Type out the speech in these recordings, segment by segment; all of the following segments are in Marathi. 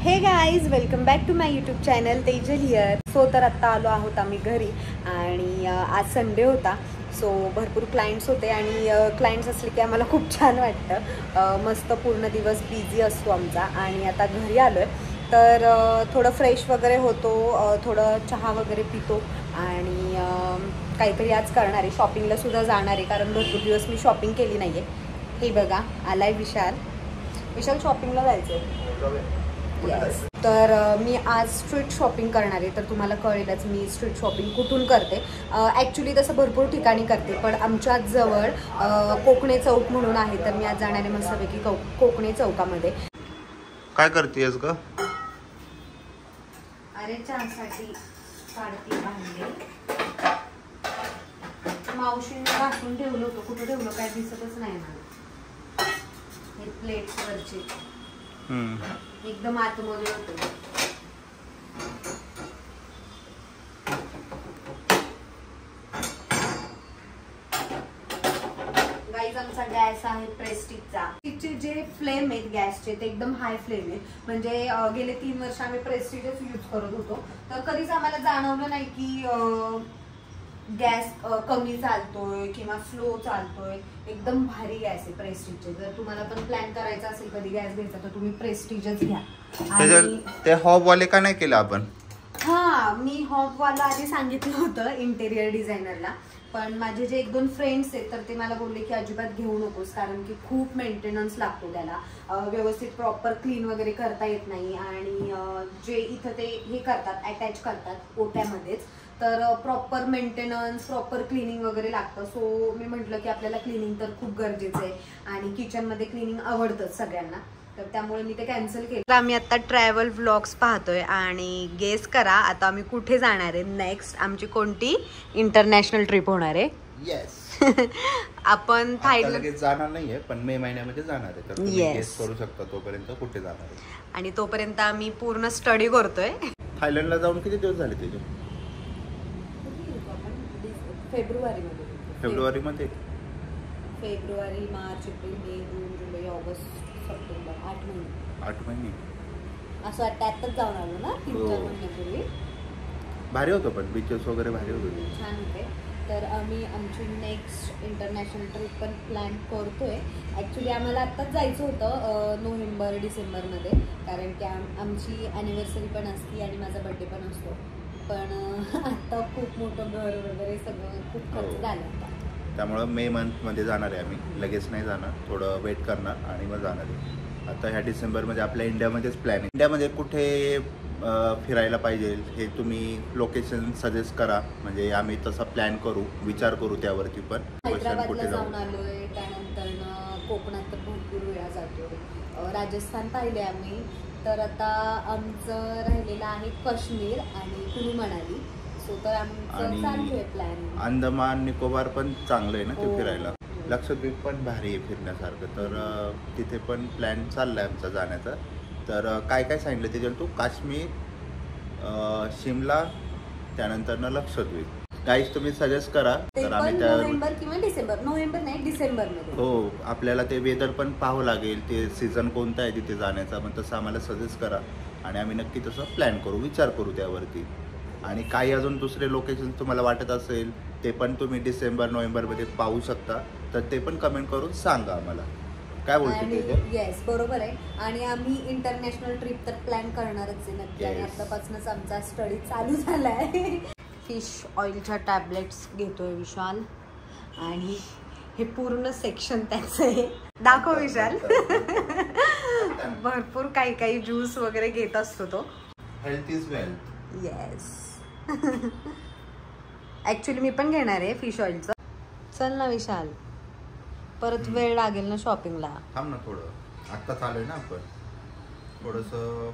हे guys, welcome back to my YouTube channel Tejal here. So तर आत्ता आलो आहोत आम्ही घरी आणि आज संडे होता. सो भरपूर क्लायंट्स होते आणि क्लायंट्स असले की आम्हाला खूप छान वाटतं. मस्त पूर्ण दिवस बिझी असतो आमचा आणि आता घरी आलो आहे तर थोडं फ्रेश वगैरे होतो, थोडं चहा वगैरे पितो आणि काहीतरी आज करणार आहे. शॉपिंगला सुद्धा जाणार आहे कारण भरपूर दिवस मी शॉपिंग केली नाही आहे. हे बघा आलाय विशाल. विशाल शॉपिंगला जायचं आहे. येस, तर मी आज स्ट्रीट शॉपिंग करणार आहे. तर तुम्हाला कळेलच मी स्ट्रीट शॉपिंग कुठून करते. ॲक्च्युली तसं भरपूर ठिकाणी करते पण आमच्या जवळ कोकणे चौक म्हणून आहे. तर मी आज जाणार आहे मस्तपैकी कोकणे चौकामध्ये. काय करतेस ग? अरे चहासाठी काढते भांडे. मावशीने घासून ठेवलं होतं, कुठं ठेवलं काय दिसतच नाही मला. हे प्लेट्स वरचे एकदम आतमध्ये होते. गाईज आमचा गॅस आहे प्रेस्टिजचा. तिचे जे फ्लेम आहेत गॅसचे ते एकदम हाय फ्लेम आहेत. म्हणजे गेले 3 वर्ष आम्ही प्रेस्टिजच यूज करत होतो. तर कधीच आम्हाला जाणवलं नाही की गॅस कमी चालतोय किंवा स्लो चालतोय. एकदम भारी गॅस आहे प्रेस्टिजचे. जर तुम्हाला पण प्लॅन करायचा असेल कधी गॅस घ्यायचा तर तुम्ही प्रेस्टिजच घ्या. आणि ते हॉब वाले का नाही केलं आपण? हा, मी हॉब वाला आधी सांगितलं होतं इंटेरियर डिझायनरला, पण माझे जे 1-2 फ्रेंड्स आहेत तर ते मला बोलले की अजिबात घेऊ नकोस कारण की खूप मेंटेनन्स लागतो त्याला. व्यवस्थित प्रॉपर क्लीन वगैरे करता येत नाही आणि जे इथं ते हे करतात अटॅच करतात ओट्यामध्येच, तर प्रॉपर मेंटेनन्स प्रॉपर क्लिनिंग वगैरे लागतं. सो मी म्हटलं की आपल्याला क्लिनिंग तर खूप गरजेचं आहे आणि किचनमध्ये क्लिनिंग आवडतंच सगळ्यांना, तर त्यामुळे मी ते कॅन्सल केलं. तर आम्ही आता ट्रॅव्हल व्लॉग्स पाहतोय आणि गेस करा आता आम्ही कुठे जाणार आहे नेक्स्ट. आमची कोणती इंटरनॅशनल ट्रिप होणार आहे. येस. आपण थायलंड जाणार नाहीये पण मे महिन्यामध्ये जाणार आहे. तर तुम्ही गेस करू शकता तोपर्यंत कुठे जाणार आहे. आणि तोपर्यंत आम्ही पूर्ण स्टडी करतोय. थायलंडला जाऊन किती दिवस झाले तुझे? फेब्रुवारी मध्ये फेब्रुवारी, मार्च, एप्रिल, मे, जून, जुलै, ऑगस्ट, सप्टेंबर 8 महिने. असं वाटतं आत्ताच जाऊन आलो ना 3-4 महिन्यापूर्वी. भारी होतं पण बीचेस वगैरे भारी होते, छान होते. तर आम्ही आमची नेक्स्ट इंटरनॅशनल ट्रिप पण प्लॅन करतोय. ॲक्च्युली आम्हाला आत्ताच जायचं होतं नोव्हेंबर-डिसेंबरमध्ये कारण की आमची ॲनिव्हर्सरी पण असती आणि माझा बड्डे पण असतो. पण आत्ता खूप मोठं घर वगैरे सगळं खूप खर्च झाला होता. त्यामुळं मे मंथमध्ये जाणार आहे आम्ही. लगेच नाही जाणार, थोडं वेट करणार आणि मग जाणार आहे. आता ह्या डिसेंबरमध्ये आपल्या इंडियामध्येच प्लॅन आहे. इंडियामध्ये कुठे फिरायला पाहिजे हे तुम्ही लोकेशन सजेस्ट करा, म्हणजे आम्ही तसा प्लॅन करू, विचार करू त्यावरती. पण हैदराबादला जाऊन आलोय, त्यानंतर कोकणात तर भरपूर वेळा जातो. राजस्थान पाहिले आम्ही. तर आता आमचं राहिलेलं आहे काश्मीर आणि कुलू मनाली. सो तर आमचं चालू आहे प्लॅन. अंदमान निकोबार पण चांगलं आहे ना ते फिरायला. लक्षद्वीप पण भारी आहे फिरण्यासारखं. तर तिथे पण प्लॅन चाललाय आमचा जाण्याचा. तर काय काय सांगितलं त्याच्यावर तू? काश्मीर, शिमला, त्यानंतर लक्षद्वीप. गाईज तुम्ही सजेस्ट करा. तर आम्ही नोव्हेंबर किंवा डिसेंबर, नोव्हेंबर नाही डिसेंबरमध्ये. हो, आपल्याला ते वेदर पण पाहावं लागेल, ते सीझन कोणता आहे तिथे जाण्याचा. पण तसं आम्हाला सजेस्ट करा आणि आम्ही नक्की तसं प्लॅन करू, विचार करू त्यावरती. आणि काही अजून दुसरे लोकेशन तुम्हाला वाटत असेल ते पण तुम्ही डिसेंबर नोव्हेंबरमध्ये पाहू शकता. तर ते पण कमेंट करून सांगा आम्हाला. काय बोलतो? येस, बरोबर आहे. आणि आम्ही इंटरनॅशनल ट्रिप तर प्लॅन करणारच आहे नक्की. आणि आतापासूनच आमचा स्टडी चालू झाला आहे. फिश ऑइलच्या टॅबलेट्स घेतोय विशाल आणि हे पूर्ण सेक्शन त्याचं आहे. दाखव विशाल. भरपूर काही ज्यूस वगैरे घेत असतो तो. Health is wealth. Yes. Actually मी पण घेणार आहे फिश ऑइलचं. चल ना विशाल, परत वेळ लागेल ना शॉपिंगला. थांब ना थोडं, आत्ता चालूय ना आपण. थोडंसं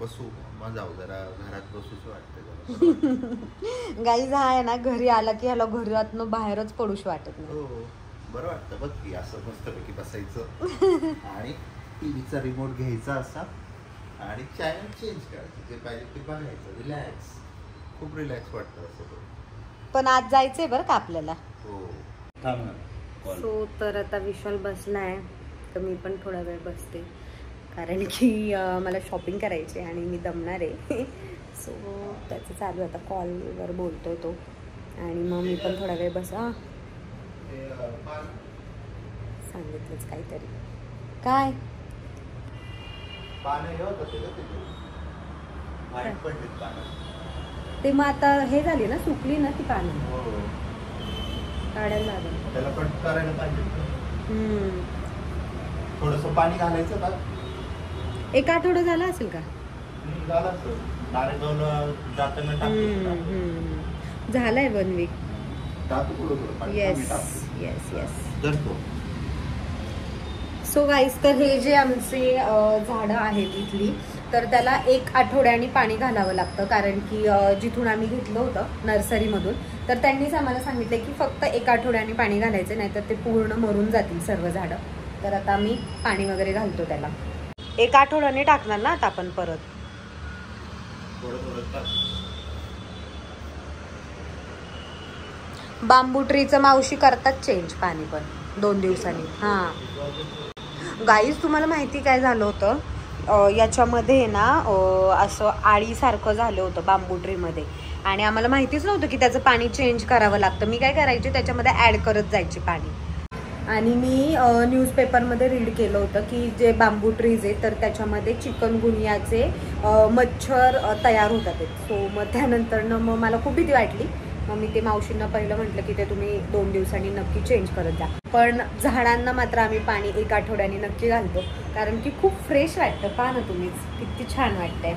बसू, मग जाऊ. जरा घरात बसूच वाटतं. गाईज हा आहे ना घरी आला की ह्याला घरातनं बाहेरच पडूशी वाटत नाही. हो, बरं वाटतं बघ की असं मस्तपैकी बसायचं आणि टीव्हीचा रिमोट घ्यायचा असा आणि चॅनल चेंज करायचं, जे पाहिजे ते बघायचं. रिलॅक्स, खूप रिलॅक्स वाटतं असं. पण आज जायचंय बरं का आपल्याला. हो, थांब ना. सो तर आता विशाल बसलाय तर मी पण थोडा वेळ बसते कारण की मला शॉपिंग करायची आणि मी दमणार आहे. सो त्याचं चालू आता कॉलवर बोलतो तो आणि मग मी पण थोडा वेळ बसा सांगितलंच काहीतरी. काय ते मग आता हे झाली ना, सुकली ना ती पानं, काढायला लागेल. त्याला कट करायला पाहिजे. थोडस पाणी घालायचं का? एक आठवडा झाला असेल का? झालाय 1 week. Yes yes yes. So guys, तर हे जे आमचे झाडं आहेत इथली, तर त्याला 1 आठवड्याने पाणी घालावं लागतं. कारण की जिथून आम्ही घेतलं होतं नर्सरीमधून, तर त्यांनीच आम्हाला सांगितलं की फक्त 1 आठवड्याने पाणी घालायचं, नाही तर ते पूर्ण मरून जातील सर्व झाडं. तर आता आम्ही पाणी वगैरे घालतो त्याला. 1 आठवड्याने टाकणार ना आता आपण परत. बांबू ट्रीचं मावशी करतात चेंज पाणी पण 2 दिवसांनी. हां गाईज, तुम्हाला माहिती काय झालं होतं, याच्यामध्ये ना असं आळीसारखं झालं होतं बांबू ट्रीमध्ये, आणि आम्हाला माहितीच नव्हतं की त्याचं पाणी चेंज करावं लागतं. मी काय करायचे, त्याच्यामध्ये ॲड करत जायचे पाणी. आणि मी न्यूजपेपरमध्ये रीड केलं होतं की जे बांबू ट्रीज आहे, तर त्याच्यामध्ये चिकनगुनियाचे मच्छर तयार होतात. सो मग त्यानंतरनं मग मला खूप भीती वाटली. मग मी ते मावशींना पहिलं म्हटलं की ते तुम्ही 2 दिवसांनी नक्की चेंज करत जा. पण झाडांना मात्र आम्ही पाणी 1 आठवड्याने नक्की घालतो, कारण की खूप फ्रेश वाटतं. पहा ना तुम्हीच किती छान वाटतंय.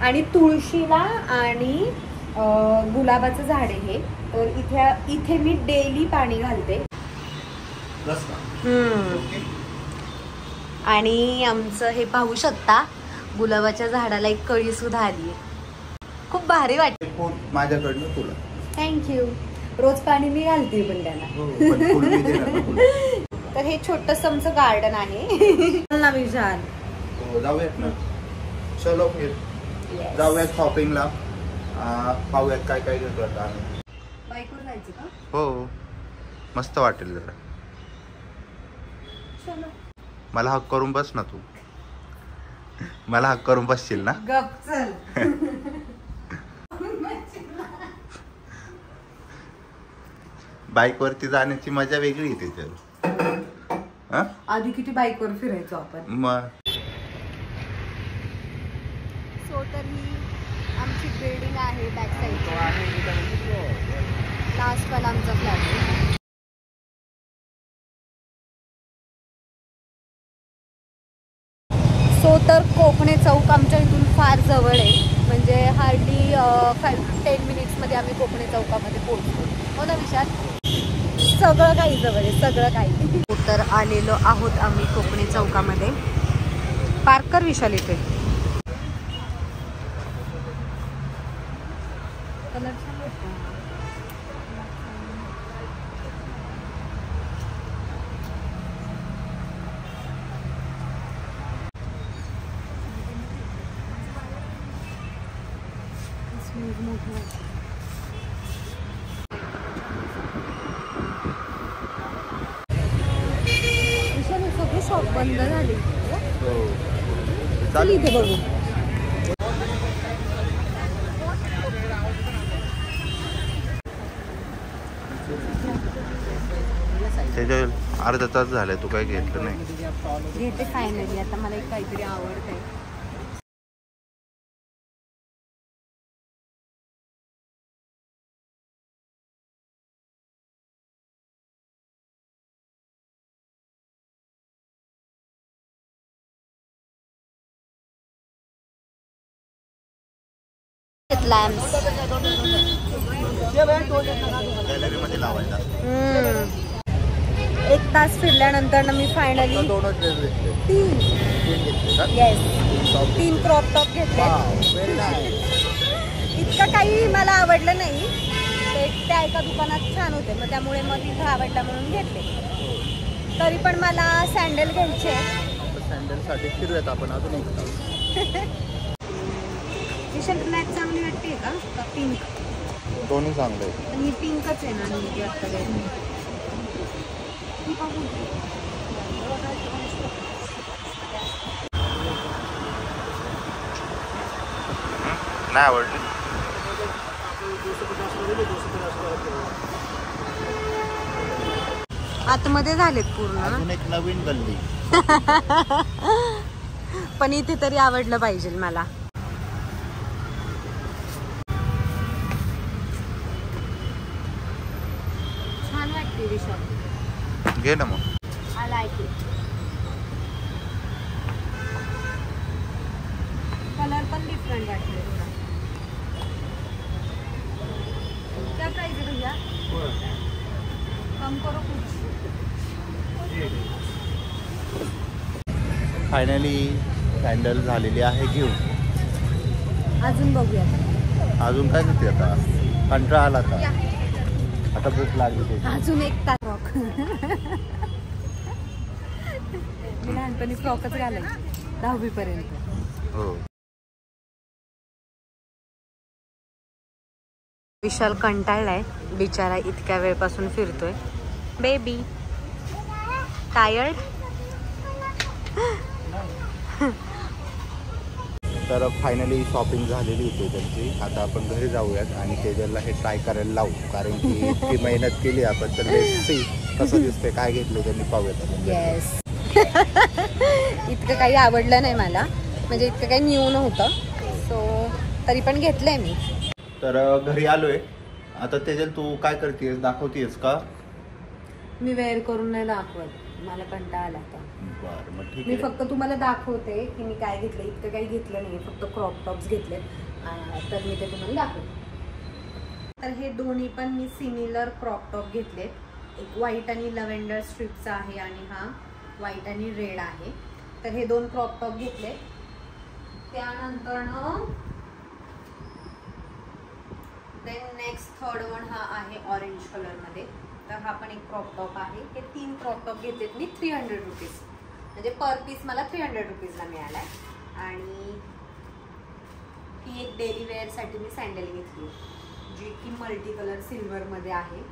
आणि तुळशीला आणि गुलाबाचं झाड आहे, तर इथे मी डेली पाणी घालते. आणि आमचं हे पाहू शकता, गुलाबाच्या झाडाला एक कळी सुद्धा आली. खूप भारी वाटते. माझ्याकडनं तुला थँक्यू. रोज पाणी मी घालते पण त्याला. तर हे छोटंसं आमचं गार्डन आहे ना विशाल. जाऊयात ना, चलो फिर जाऊयात शॉपिंगला. पाहूयात काय काय घेतो आता आम्ही. बाईकवर जायचं का? हो, मस्त वाटेल जरा. चलो. मला हक करून बस ना तू. मला हक करून बसशील ना? गप चल. बाईक वरती जाण्याची मजा वेगळी आहे त्याच्यात. आधी किती बाईकवर फिरायचो आपण. मग सो तर ही आमची बिल्डिंग आहे बॅक साईड. लास्ट वाला आमचा फ्लॅट आहे. सो तर कोकणे चौक आमच्या इथून फार जवळ आहे. म्हणजे हार्डली 5-10 मिनिट्समध्ये आम्ही कोकणे चौकामध्ये पोहोचतो. हो ना विशाल? सगळं काही जवळ आहे, सगळं काही. तर आलेलो आहोत आम्ही कोकणे चौकामध्ये. पार्क कर विशाल इथे. सगळे शॉप बंद झाले. चल इथे बघू. त्याच्या अर्धा तास झालाय, तू काय घेतलं नाही. घेते फायनली. आता मला एक काहीतरी आवडतंय. लॅम्प्स गॅलरीमध्ये लावायला. 1 तास फिरल्यानंतर मी फायनली 3 क्रॉप टॉप घेतले. इतकं काही मला आवडलं नाही. ते त्या एका दुकानात छान होते, मग त्यामुळे मग तिथं आवडला म्हणून घेतले. तरी पण मला सँडल घ्यायचे. सँडलसाठी फिरूयात आपण अजून एक तास. विशाल ब्लॅक चांगली वाटते का पिंक? दोन्ही चांगले आहेत. पण ही पिंकच आहे ना. मी आता नाही आवडली. आतमध्ये झालेत पूर्ण. अजून एक नवीन गल्ली. पण इथे तरी आवडलं पाहिजे मला. छान वाटते विशाल. घे ना मग. I like it. कलर पण डिफरंट वाटले थोडा. क्या प्राइस है भैया? कम करो कुछ. फायनली सँडल झालेली आहे घेऊन. अजून बघूया. अजून काय घेते आता? कंटाळा आला आता. आता भूक लागली त्याची. अजून एक फ्रॉक. मी लहानपणी फ्रॉकच घालायची 10वी पर्यंत. हो. विशाल कंटाळलाय बिचारा, इतक्या वेळपासून फिरतोय. Baby tired. तर फायनली शॉपिंग झालेली होती त्यांची. आता आपण घरी जाऊयात आणि तेजलला हे ट्राय करायला लावू, कारण की इतकी मेहनत केली आपण. तर कसं दिसते, काय घेतलं त्यांनी पाहूयात. येस. इतकं काही आवडलं नाही मला, म्हणजे इतकं काही न्यू नव्हतं. सो तरी पण घेतलंय मी. तर घरी आलोय आता. तेजल तू काय करतेस, दाखवतेस का? मी वेअर करून नाही दाखवत, मला कंटाळा आला आता. बरं मग ठीक मी आहे. फक्त तुम्हाला दाखवते की मी काय घेतलं. इतकं काही घेतलं नाही, फक्त क्रॉप टॉप्स घेतले. तर मी ते तुम्हाला दाखवते. तर हे दोन्ही पण मी सिमिलर क्रॉप टॉप घेतले. एक व्हाईट आणि लव्हेंडर स्ट्रिपचा आहे आणि हा व्हाईट आणि रेड आहे. तर हे 2 क्रॉप टॉप घेतले. त्यानंतर देन नेक्स्ट थर्ड वन हा आहे ऑरेंज कलरमध्ये. तर हा पण एक क्रॉप टॉप आहे. हे 3 क्रॉप टॉप घेतलेत मी 300 रुपीज, म्हणजे पर पीस मला 300 रुपीजला मिळालाय. आणि ही एक डेली वेअरसाठी मी सँडल घेतली, जी की मल्टी कलर सिल्वरमध्ये आहे.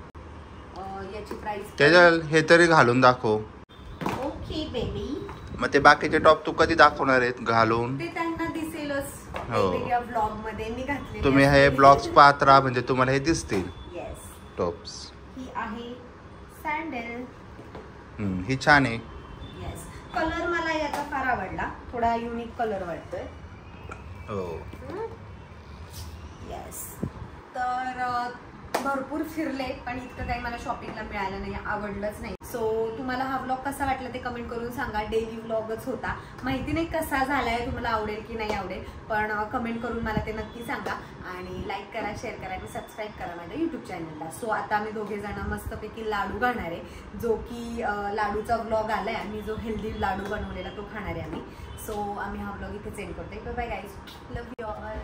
याची प्राइस. तेजल हे तरी घालून दाखव. Okay baby. मग ते बाकीचे टॉप तू कधी दाखवणार आहेत घालून? ते त्यांना दिसेलच हो. वेगवेगळ्या ब्लॉग मध्ये मी घातले. तुम्ही हे ब्लॉग्स पाहत राहा, म्हणजे तुम्हाला हे दिसतील येस. टॉप्स. ही आहे सँडल. ही छान आहे. येस. कलर मला याचा फार आवडला, थोडा युनिक कलर वाटतोय. हो. येस. तर भरपूर फिरले, पण इतकं काही मला शॉपिंगला मिळालं नाही, आवडलंच नाही. सो तुम्हाला हा व्लॉग कसा वाटला ते कमेंट करून सांगा. डेली व्लॉगच होता, माहिती नाही कसा झालाय, तुम्हाला आवडेल की नाही आवडेल, पण कमेंट करून मला ते नक्की सांगा. आणि लाईक करा, शेअर करा आणि सबस्क्राईब करा माझ्या यूट्यूब चॅनलला. सो आता आम्ही दोघे जण मस्तपैकी लाडू खाणार आहे, जो की लाडूचा व्लॉग आलाय. आम्ही जो हेल्दी लाडू बनवलेला तो खाणार आहे आम्ही. सो आम्ही हा व्लॉग इथे सेंड करतोय. Bye guys, love you all.